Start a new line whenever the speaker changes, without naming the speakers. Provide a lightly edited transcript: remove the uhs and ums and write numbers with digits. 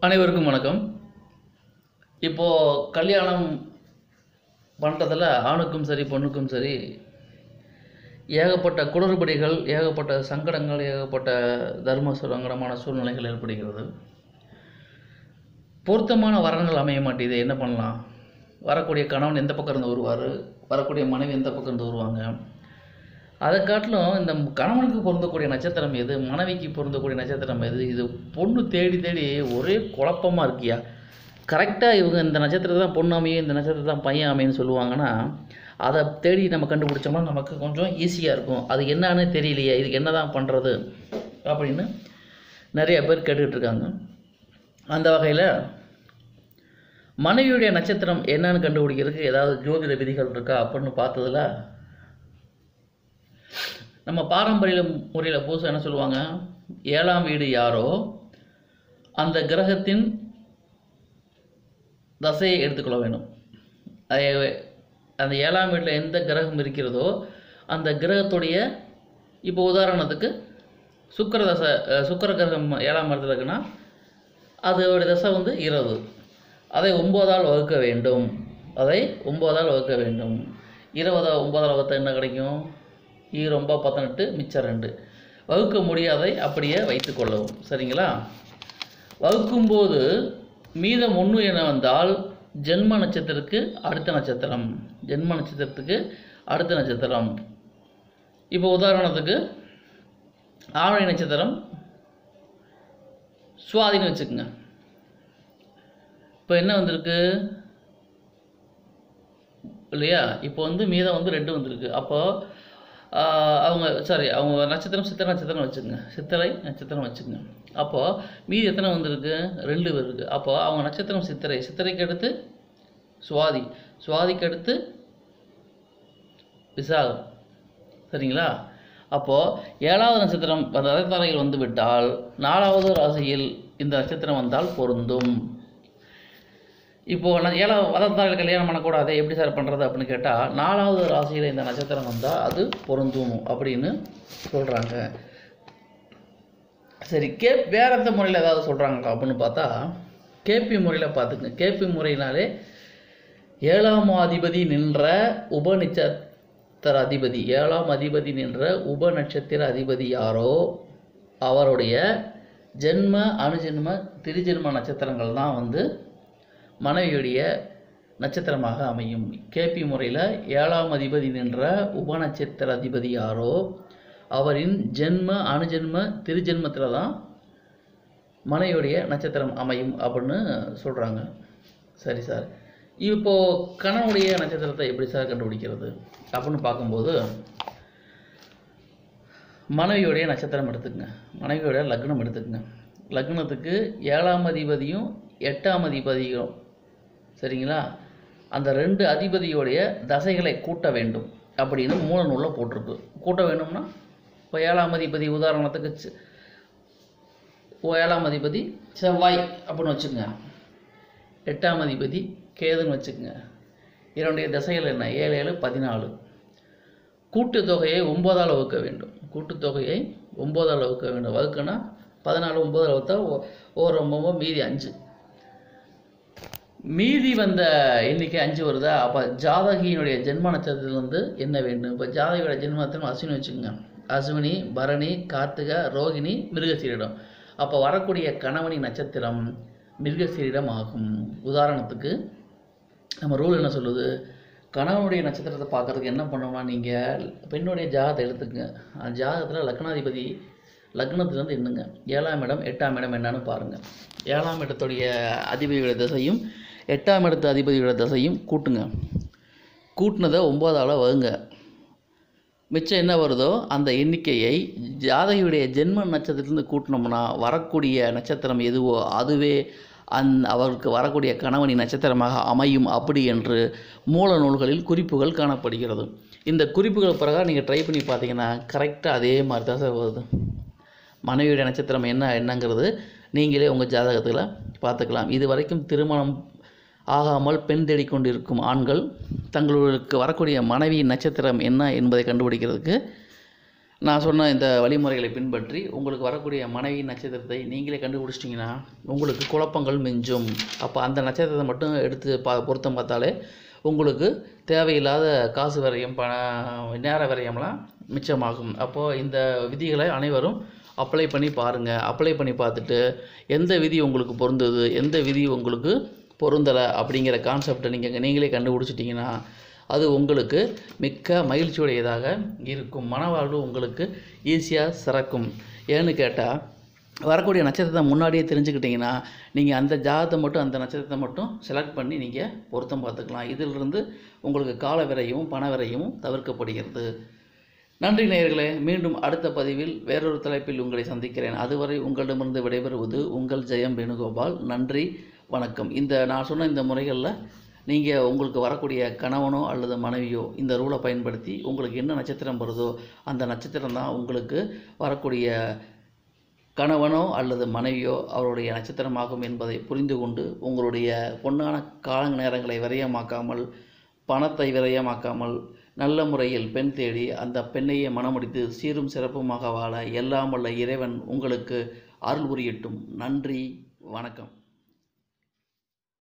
அனைவருக்கும் வணக்கம். இப்போது கல்யாணம் பண்ணுறதில் ஆணுக்கும் சரி பொண்ணுக்கும் சரி ஏகப்பட்ட குளறுபடிகள், ஏகப்பட்ட சங்கடங்கள், ஏகப்பட்ட தர்ம சங்கடமான சூழ்நிலைகள் ஏற்படுகிறது. பொருத்தமான வரன்கள் அமைய மாட்டேது. என்ன பண்ணலாம்? வரக்கூடிய கணவன் எந்த பக்கம் இருந்து வருவார், வரக்கூடிய மனைவி எந்த பக்கம் இருந்து வருவாங்க. அதை காட்டிலும் இந்த கணவனுக்கு பொருந்தக்கூடிய நட்சத்திரம் எது, மனைவிக்கு பொருந்தக்கூடிய நட்சத்திரம் எது, இது பொண்ணு தேடி தேடி ஒரே குழப்பமாக இருக்கியா. கரெக்டாக இவங்க இந்த நட்சத்திரத்தை தான் பொண்ணு அமையும், இந்த நட்சத்திரத்தை தான் பையன் அமையும்னு சொல்லுவாங்கன்னா, அதை தேடி நம்ம கண்டுபிடிச்சோம்னா நமக்கு கொஞ்சம் ஈஸியாக இருக்கும். அது என்னன்னு தெரியலையே, இதுக்கு என்ன தான் பண்ணுறது அப்படின்னு நிறைய பேர் கேட்டுக்கிட்டு இருக்காங்க. அந்த வகையில் மனைவியுடைய நட்சத்திரம் என்னன்னு கண்டுபிடிக்கிறதுக்கு ஏதாவது ஜோதிட விதிகள் இருக்கா அப்படின்னு பார்த்ததில், நம்ம பாரம்பரிய முறையில் புதுசாக என்ன சொல்லுவாங்க, 7ஆம் வீடு யாரோ அந்த கிரகத்தின் தசையை எடுத்துக்கொள்ள வேண்டும். அந்த 7ஆம் வீட்டில் எந்த கிரகம் இருக்கிறதோ அந்த கிரகத்துடைய, இப்போ உதாரணத்துக்கு சுக்கிர கிரகம் 7ஆம் இடத்துல இருக்குன்னா அதோடைய தசை வந்து 20, அதை 9ஆல் வகுக்க வேண்டும். 20 9ஆல் வகுத்த என்ன கிடைக்கும்? 9 18, மிச்சம் 2. வகுக்க முடியாதை அப்படியே வைத்துக்கொள்ளவும். சரிங்களா? வகுக்கும்போது மீதம் 1 என வந்தால் ஜென்ம நட்சத்திரத்துக்கு அடுத்த நட்சத்திரம். இப்போ உதாரணத்துக்கு ஆவணி நட்சத்திரம் சுவாதின்னு வச்சுக்கோங்க. இப்போ என்ன வந்திருக்கு இல்லையா? இப்போ வந்து மீதம் வந்து 2 வந்திருக்கு. அப்போது அவங்க நட்சத்திரம் சித்திரை நட்சத்திரம் வச்சுக்கோங்க, சித்திரை நட்சத்திரம் வச்சுக்கோங்க. அப்போது மீதி எத்தனை வந்திருக்கு? 2 இருக்குது. அப்போது அவங்க நட்சத்திரம் சித்திரைக்கு அடுத்து சுவாதிக்கு அடுத்து விசாகம். சரிங்களா? அப்போது 7ஆவது நட்சத்திரம் ரதத்தாரையில் வந்து விட்டால் 4ஆவது ராசியில் இந்த நட்சத்திரம் வந்தால் பொருந்தும். இப்போது 7ஆவது ரதத்தாரையில் கல்யாணம் பண்ணக்கூடாது, எப்படி சார் பண்ணுறது அப்படின்னு கேட்டால், 4ஆவது ராசியில் இந்த நட்சத்திரம் வந்தால் அது பொருந்தும் அப்படின்னு சொல்கிறாங்க. சரி, வேறு எந்த முறையில் ஏதாவது சொல்கிறாங்களா அப்படின்னு பார்த்தா, கேபி முறையில் பார்த்துக்குங்க. கேபி முறையினாலே 7ஆம் அதிபதி நின்ற உபநட்சத்திர அதிபதி, 7ஆம் அதிபதி நின்ற உபநட்சத்திர அதிபதி யாரோ அவருடைய ஜென்ம அணுஜென்ம திருஜென்ம நட்சத்திரங்கள் தான் வந்து மனைவியுடைய நட்சத்திரமாக அமையும். கேபி முறையில் 7ஆம் அதிபதி நின்ற உபநட்சத்திர அதிபதி யாரோ அவரின் ஜென்ம அணுஜென்ம திருஜென்மத்தில் தான் மனைவியுடைய நட்சத்திரம் அமையும் அப்படின்னு சொல்கிறாங்க. சரி சார், இப்போது கணவனுடைய நட்சத்திரத்தை எப்படி சார் கண்டுபிடிக்கிறது அப்படின்னு பார்க்கும்போது, மனைவியுடைய நட்சத்திரம் எடுத்துக்கங்க, மனைவியோடைய லக்னம் எடுத்துக்கங்க. லக்னத்துக்கு 7ஆம் அதிபதியும் 8ஆம் அதிபதியும், சரிங்களா, அந்த 2 அதிபதியோடைய தசைகளை கூட்ட வேண்டும் அப்படின்னு மூல நூலில் போட்டிருக்கு. கூட்ட வேண்டும்னா இப்போ 7ஆம் அதிபதி உதாரணத்துக்கு 7ஆம் அதிபதி செவ்வாய் அப்படின்னு வச்சுக்கோங்க, 8ஆம் அதிபதி கேதுன்னு வச்சுக்கோங்க. இதனுடைய தசைகள் என்ன? 7 7 14. கூட்டுத்தொகையை 9ஆல் வகுக்க வேண்டும். வகுக்குன்னா 14 9ஆல் வகுத்தா ஒரு 9 மீதி 5. மீதி வந்த எண்ணிக்கை 5 வருதா? அப்போ ஜாதகியினுடைய ஜென்ம நட்சத்திரத்திலிருந்து என்ன வேண்டும்? இப்போ ஜாதகியோட ஜென்ம நட்சத்திரம் அஸ்வினி வச்சுக்கோங்க. அஸ்வினி, பரணி, கார்த்திகை, ரோகிணி, மிருகசீரிடம். அப்போ வரக்கூடிய கணவனி நட்சத்திரம் மிருகசீரிடம் ஆகும். உதாரணத்துக்கு நம்ம ரூல் என்ன சொல்லுது? கணவனுடைய நட்சத்திரத்தை பார்க்குறதுக்கு என்ன பண்ணோம்னா, நீங்கள் பெண்ணுடைய ஜாதகத்தை எடுத்துக்கங்க. அந்த ஜாதகத்தில் லக்னாதிபதி லக்னத்துலேருந்து எண்ணுங்க. 7ஆம் இடம் 8ஆம் இடம் என்னன்னு பாருங்கள். 7ஆம் இடத்துடைய அதிபதியோட தசையும் 8ஆம் இடத்து அதிபதியோட தசையும் கூட்டுங்க. கூட்டினதை 9ஆல் வகுங்க. மிச்சம் என்ன வருதோ அந்த எண்ணிக்கையை ஜாதகியுடைய ஜென்ம நட்சத்திரத்திலிருந்து கூட்டினோம்னா வரக்கூடிய நட்சத்திரம் எதுவோ அதுவே அவருக்கு வரக்கூடிய கணவனி நட்சத்திரமாக அமையும் அப்படி என்று மூல நூல்களில் குறிப்புகள் காணப்படுகிறது. இந்த குறிப்புகள் பிறகு நீங்கள் ட்ரை பண்ணி பார்த்தீங்கன்னா கரெக்டாக அதே மாதிரி தான் சார் வருது. மனைவியுடைய நட்சத்திரம் என்னங்கிறது நீங்களே உங்கள் ஜாதகத்தில் பார்த்துக்கலாம். இது வரைக்கும் திருமணம் ஆகாமல் பெண் தேடிக்கொண்டிருக்கும் ஆண்கள் தங்களுக்கு வரக்கூடிய மனைவியின் நட்சத்திரம் என்ன என்பதை கண்டுபிடிக்கிறதுக்கு நான் சொன்ன இந்த வழிமுறைகளை பின்பற்றி உங்களுக்கு வரக்கூடிய மனைவி நட்சத்திரத்தை நீங்களே கண்டுபிடிச்சிட்டிங்கன்னா உங்களுக்கு குழப்பங்கள் மிஞ்சும். அப்போ அந்த நட்சத்திரத்தை மட்டும் எடுத்து பொருத்தம் பார்த்தாலே உங்களுக்கு தேவையில்லாத காசு விரயம் நேர விரயம்லாம் மிச்சமாகும். அப்போது இந்த விதிகளை அனைவரும் அப்ளை பண்ணி பாருங்கள். அப்ளை பண்ணி பார்த்துட்டு எந்த விதி உங்களுக்கு பொருந்தது, எந்த விதி உங்களுக்கு பொருந்தலை அப்படிங்கிற கான்செப்டை நீங்களே கண்டுபிடிச்சிட்டிங்கன்னா அது உங்களுக்கு மிக்க மகிழ்ச்சியுடையதாக இருக்கும். மனவாழ்வு உங்களுக்கு ஈஸியாக சிறக்கும். ஏன்னு கேட்டால் வரக்கூடிய நட்சத்திரத்தை முன்னாடியே தெரிஞ்சுக்கிட்டிங்கன்னா நீங்கள் அந்த ஜாதகத்தை மட்டும் அந்த நட்சத்திரத்தை மட்டும் செலக்ட் பண்ணி நீங்கள் பொருத்தம் பார்த்துக்கலாம். இதிலிருந்து உங்களுக்கு கால விரயமும் பண விரயமும் தவிர்க்கப்படுகிறது. நன்றி நேயர்களே. மீண்டும் அடுத்த பதிவில் வேறொரு தலைப்பில் உங்களை சந்திக்கிறேன். அதுவரை உங்களிடமிருந்து விடைபெறுவது உங்கள் ஜெயம் வேணுகோபால். நன்றி, வணக்கம். நான் சொன்ன இந்த முறைகளில் நீங்கள் உங்களுக்கு வரக்கூடிய கணவனோ அல்லது மனைவியோ இந்த ரூலை பயன்படுத்தி உங்களுக்கு என்ன நட்சத்திரம் வருதோ அந்த நட்சத்திரம் தான் உங்களுக்கு வரக்கூடிய கணவனோ அல்லது மனைவியோ அவருடைய நட்சத்திரமாகும் என்பதை புரிந்து கொண்டு உங்களுடைய பொன்னான கால நேரங்களை விரயமாக்காமல், பணத்தை விரயமாக்காமல் நல்ல முறையில் பெண் தேடி அந்த பெண்ணையே மனமுடித்து சீரும் சிறப்புமாக வாழ எல்லாம் வல்ல இறைவன் உங்களுக்கு அருள் புரியட்டும். நன்றி, வணக்கம்.